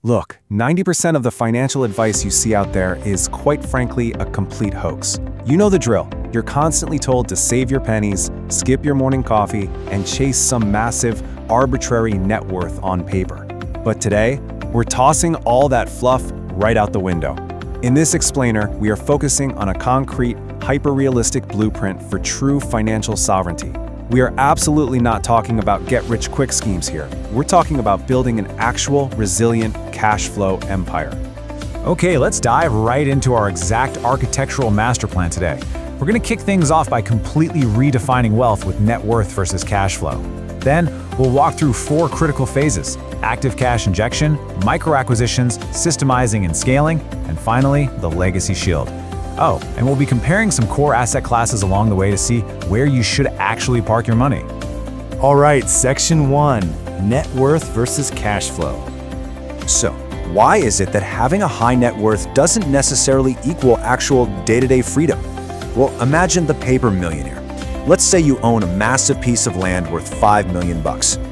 Look, 90% of the financial advice you see out there is, quite frankly, a complete hoax. You know the drill. You're constantly told to save your pennies, skip your morning coffee, and chase some massive, arbitrary net worth on paper. But today, we're tossing all that fluff right out the window. In this explainer, we are focusing on a concrete, hyper-realistic blueprint for true financial sovereignty. We are absolutely not talking about get-rich-quick schemes here. We're talking about building an actual, resilient, cash flow empire. Okay, let's dive right into our exact architectural master plan today. We're going to kick things off by completely redefining wealth with net worth versus cash flow. Then, we'll walk through 4 critical phases: active cash injection, micro-acquisitions, systemizing and scaling, and finally, the legacy shield. Oh, and we'll be comparing some core asset classes along the way to see where you should actually park your money. All right, section 1, net worth versus cash flow. So, why is it that having a high net worth doesn't necessarily equal actual day-to-day freedom? Well, imagine the paper millionaire. Let's say you own a massive piece of land worth $5 million.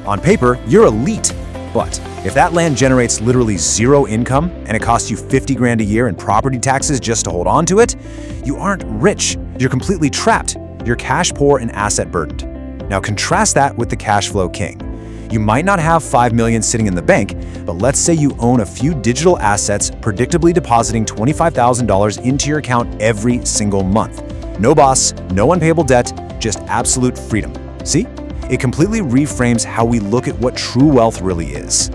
On paper, you're elite. But if that land generates literally zero income and it costs you 50 grand a year in property taxes just to hold on to it, you aren't rich. You're completely trapped. You're cash poor and asset burdened. Now contrast that with the cash flow king. You might not have 5 million sitting in the bank, but let's say you own a few digital assets, predictably depositing $25,000 into your account every single month. No boss, no unpayable debt, just absolute freedom. See? It completely reframes how we look at what true wealth really is.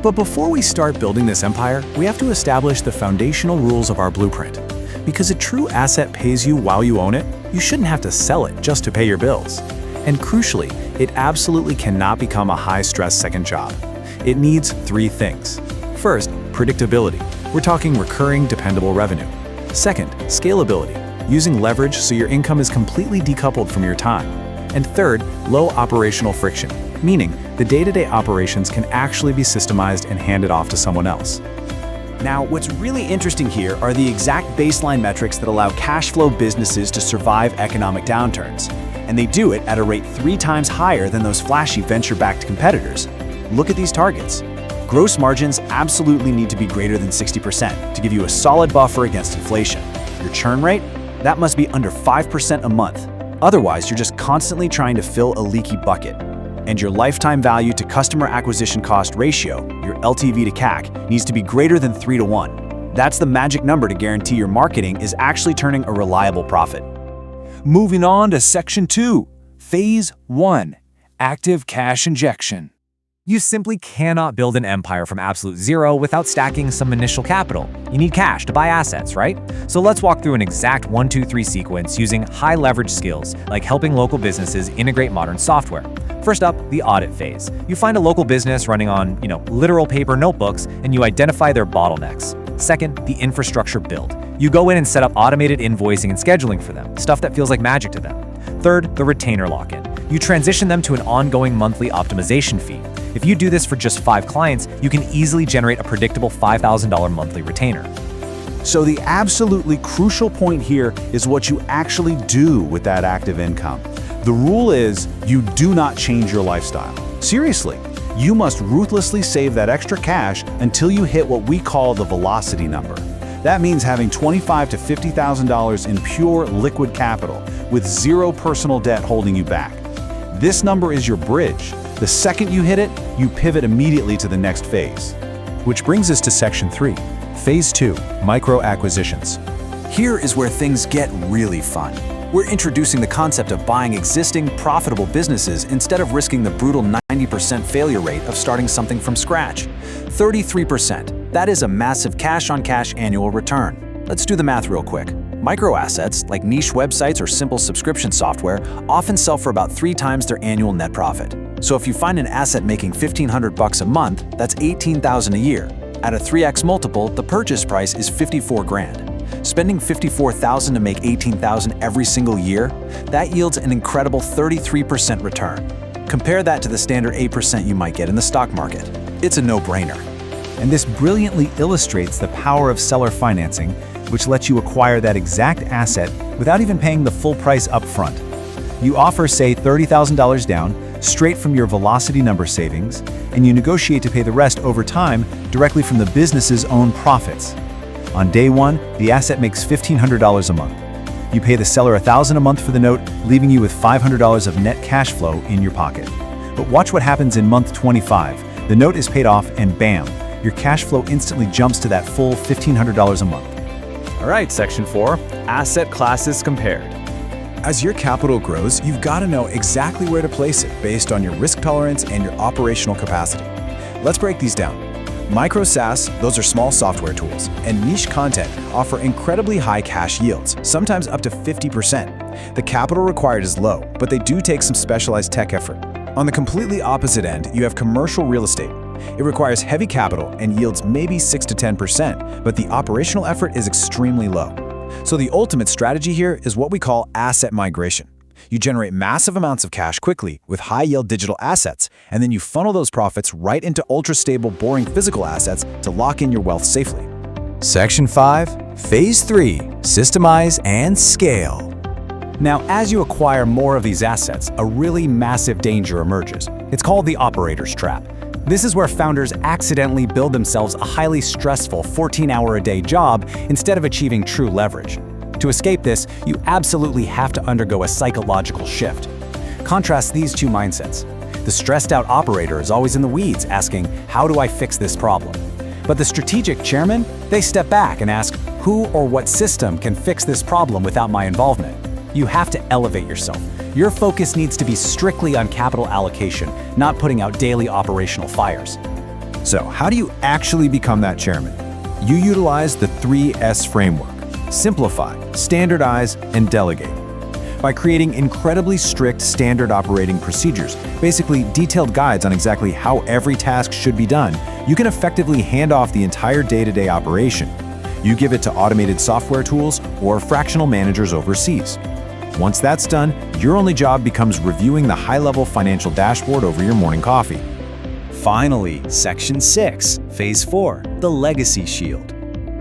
But before we start building this empire, we have to establish the foundational rules of our blueprint. Because a true asset pays you while you own it, you shouldn't have to sell it just to pay your bills. And crucially, it absolutely cannot become a high-stress second job. It needs 3 things. First, predictability. We're talking recurring, dependable revenue. Second, scalability, using leverage so your income is completely decoupled from your time. And third, low operational friction, meaning the day-to-day operations can actually be systemized and handed off to someone else. Now, what's really interesting here are the exact baseline metrics that allow cash flow businesses to survive economic downturns. And they do it at a rate 3 times higher than those flashy venture-backed competitors. Look at these targets. Gross margins absolutely need to be greater than 60% to give you a solid buffer against inflation. Your churn rate? That must be under 5% a month. Otherwise, you're just constantly trying to fill a leaky bucket. And your lifetime value to customer acquisition cost ratio, your LTV to CAC, needs to be greater than 3 to 1. That's the magic number to guarantee your marketing is actually turning a reliable profit. Moving on to section 2, phase 1, active cash injection. You simply cannot build an empire from absolute zero without stacking some initial capital. You need cash to buy assets, right? So let's walk through an exact 1, 2, 3 sequence using high leverage skills, like helping local businesses integrate modern software. First up, the audit phase. You find a local business running on, literal paper notebooks, and you identify their bottlenecks. Second, the infrastructure build. You go in and set up automated invoicing and scheduling for them, stuff that feels like magic to them. Third, the retainer lock-in. You transition them to an ongoing monthly optimization fee. If you do this for just 5 clients, you can easily generate a predictable $5,000 monthly retainer. So the absolutely crucial point here is what you actually do with that active income. The rule is you do not change your lifestyle. Seriously, you must ruthlessly save that extra cash until you hit what we call the velocity number. That means having $25,000 to $50,000 in pure liquid capital with zero personal debt holding you back. This number is your bridge. The second you hit it, you pivot immediately to the next phase. Which brings us to section 3, phase 2, micro acquisitions. Here is where things get really fun. We're introducing the concept of buying existing, profitable businesses instead of risking the brutal 90% failure rate of starting something from scratch. 33%. That is a massive cash-on-cash annual return. Let's do the math real quick. Micro-assets, like niche websites or simple subscription software, often sell for about 3 times their annual net profit. So if you find an asset making $1,500 a month, that's $18,000 a year. At a 3x multiple, the purchase price is 54 grand. Spending $54,000 to make $18,000 every single year, that yields an incredible 33% return. Compare that to the standard 8% you might get in the stock market. It's a no-brainer. And this brilliantly illustrates the power of seller financing, which lets you acquire that exact asset without even paying the full price up front. You offer, say, $30,000 down, straight from your velocity number savings, and you negotiate to pay the rest over time directly from the business's own profits. On day one, the asset makes $1,500 a month. You pay the seller $1,000 a month for the note, leaving you with $500 of net cash flow in your pocket. But watch what happens in month 25. The note is paid off and bam, your cash flow instantly jumps to that full $1,500 a month. All right, Section 4, Asset Classes Compared. As your capital grows, you've got to know exactly where to place it based on your risk tolerance and your operational capacity. Let's break these down. Micro SaaS, those are small software tools, and niche content offer incredibly high cash yields, sometimes up to 50%. The capital required is low, but they do take some specialized tech effort. On the completely opposite end, you have commercial real estate. It requires heavy capital and yields maybe 6 to 10%, but the operational effort is extremely low. So the ultimate strategy here is what we call asset migration. You generate massive amounts of cash quickly with high-yield digital assets, and then you funnel those profits right into ultra-stable, boring physical assets to lock in your wealth safely. Section 5, Phase 3, Systemize and Scale. Now, as you acquire more of these assets, a really massive danger emerges. It's called the operator's trap. This is where founders accidentally build themselves a highly stressful 14-hour-a-day job instead of achieving true leverage. To escape this, you absolutely have to undergo a psychological shift. Contrast these two mindsets. The stressed-out operator is always in the weeds asking, how do I fix this problem? But the strategic chairman, they step back and ask, who or what system can fix this problem without my involvement? You have to elevate yourself. Your focus needs to be strictly on capital allocation, not putting out daily operational fires. So, how do you actually become that chairman? You utilize the 3S framework: simplify, standardize, and delegate. By creating incredibly strict standard operating procedures, basically detailed guides on exactly how every task should be done, you can effectively hand off the entire day-to-day operation. You give it to automated software tools or fractional managers overseas. Once that's done, your only job becomes reviewing the high-level financial dashboard over your morning coffee. Finally, Section 6, Phase 4, the Legacy Shield.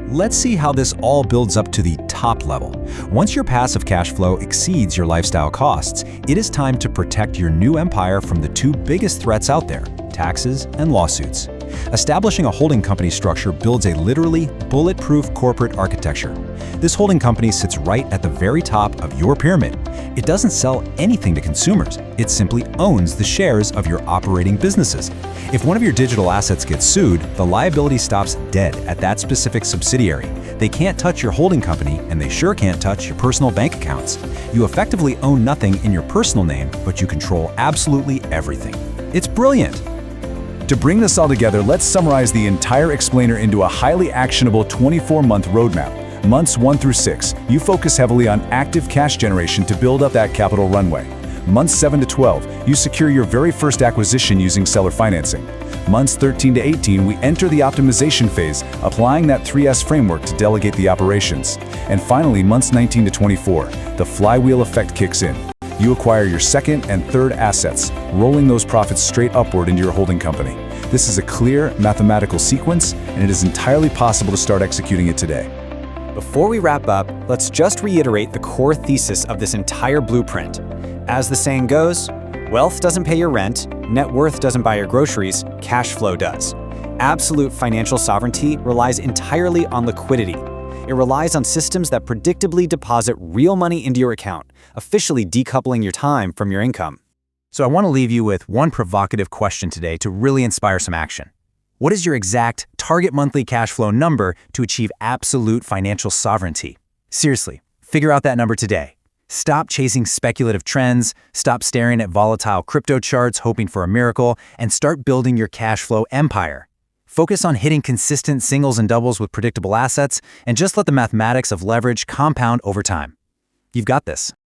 Let's see how this all builds up to the top level. Once your passive cash flow exceeds your lifestyle costs, it is time to protect your new empire from the two biggest threats out there: taxes and lawsuits. Establishing a holding company structure builds a literally bulletproof corporate architecture. This holding company sits right at the very top of your pyramid. It doesn't sell anything to consumers. It simply owns the shares of your operating businesses. If one of your digital assets gets sued, the liability stops dead at that specific subsidiary. They can't touch your holding company, and they sure can't touch your personal bank accounts. You effectively own nothing in your personal name, but you control absolutely everything. It's brilliant. To bring this all together, let's summarize the entire explainer into a highly actionable 24-month roadmap. Months 1 through 6, you focus heavily on active cash generation to build up that capital runway. Months 7 to 12, you secure your very first acquisition using seller financing. Months 13 to 18, we enter the optimization phase, applying that 3S framework to delegate the operations. And finally, months 19 to 24, the flywheel effect kicks in. You acquire your second and third assets, rolling those profits straight upward into your holding company. This is a clear mathematical sequence, and it is entirely possible to start executing it today. Before we wrap up, let's just reiterate the core thesis of this entire blueprint. As the saying goes, wealth doesn't pay your rent, net worth doesn't buy your groceries, cash flow does. Absolute financial sovereignty relies entirely on liquidity. It relies on systems that predictably deposit real money into your account, officially decoupling your time from your income. So I want to leave you with one provocative question today to really inspire some action. What is your exact target monthly cash flow number to achieve absolute financial sovereignty? Seriously, figure out that number today. Stop chasing speculative trends, stop staring at volatile crypto charts hoping for a miracle, and start building your cash flow empire. Focus on hitting consistent singles and doubles with predictable assets, and just let the mathematics of leverage compound over time. You've got this.